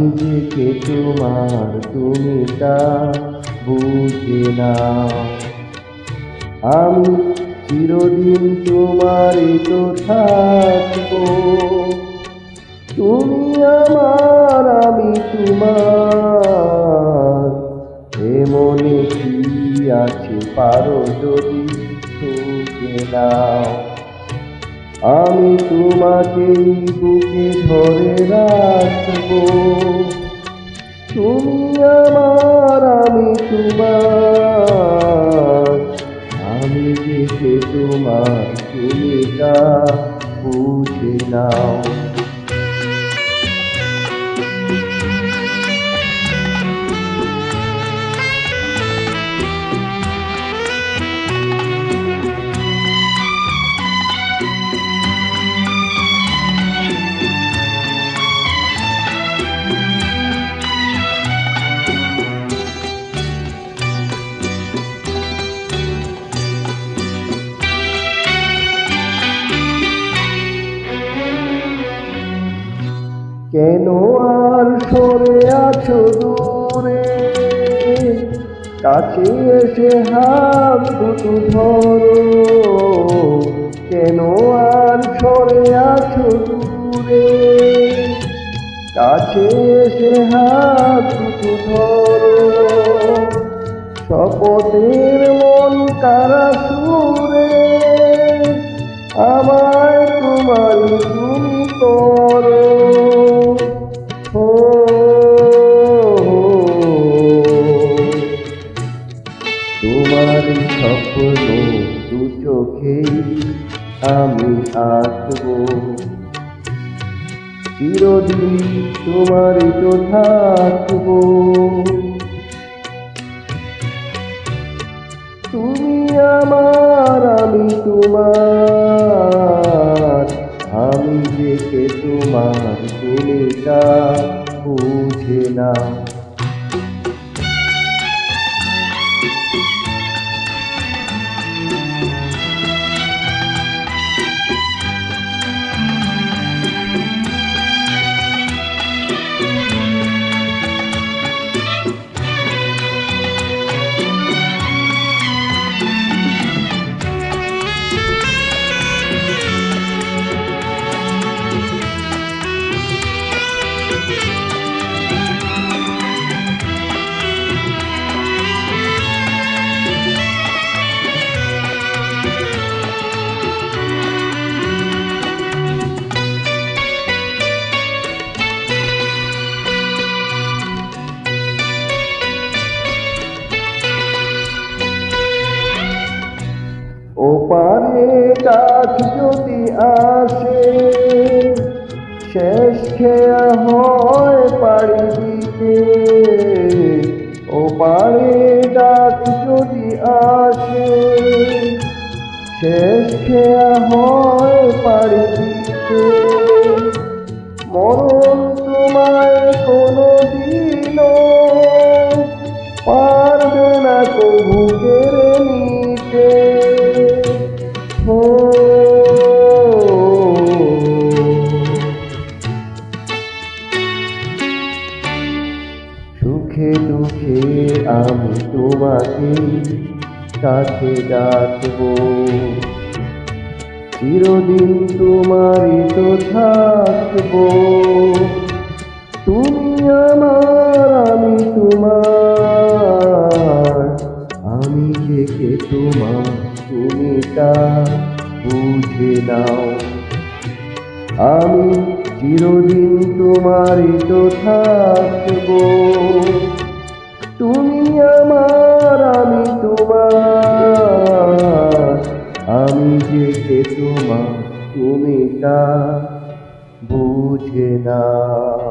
আমি যে কে তোমার তুমি তা বুঝে নাও। আমি চিরদিন তোমারই তো থাকবো, তুমি আমার আমি তোমার। এমনে কি আছে পারো যদি ছুঁয়ে নাও। আমি তোমাকেই বুকে ধরে রাখবো, তুমি আমার আমি তোমার। আমি যে তোমার তুমি তা বুঝে নাও। কেন আর সরে আছো দূরে, কাছে এসে হাত দুটো ধরো। কেন আর সরে আছো দূরে, কাছে এসে হাত দুটো ধরো। শপথের মন কারা সুরে, আমায় তোমারই তুমি করো। তোমারই স্বপ্ন দু চোখেই আমি আঁকবো, চিরদিন তোমারই তো থাকবো। তুমি আমার আমি তোমার। আমি যে কে তোমার তুমি তা বুঝে নাও। ওপারে ডাক যদি আসে, শেষ খেয়া হয় পাড়ি দিতে। ওপারে ডাক যদি আসে, শেষ খেয়া হয় পাড়ি দিতে। মরণ তোমায় কোনো দিনও পারবে না কবু কেড়ে নিতে। সুখে দুঃখে আমি তোমাকে কাছে ডাকবো, চিরদিন তোমারই তো থাকবো। তুমি আমার আমি তোমার। আমি যে কে তোমার তুমি তা বুঝে নাও। আমি চিরদিন তোমারই তো থাকবো, তুমি আমার আমি তোমার। আমি যে কে তোমার তুমি তা বুঝে নাও।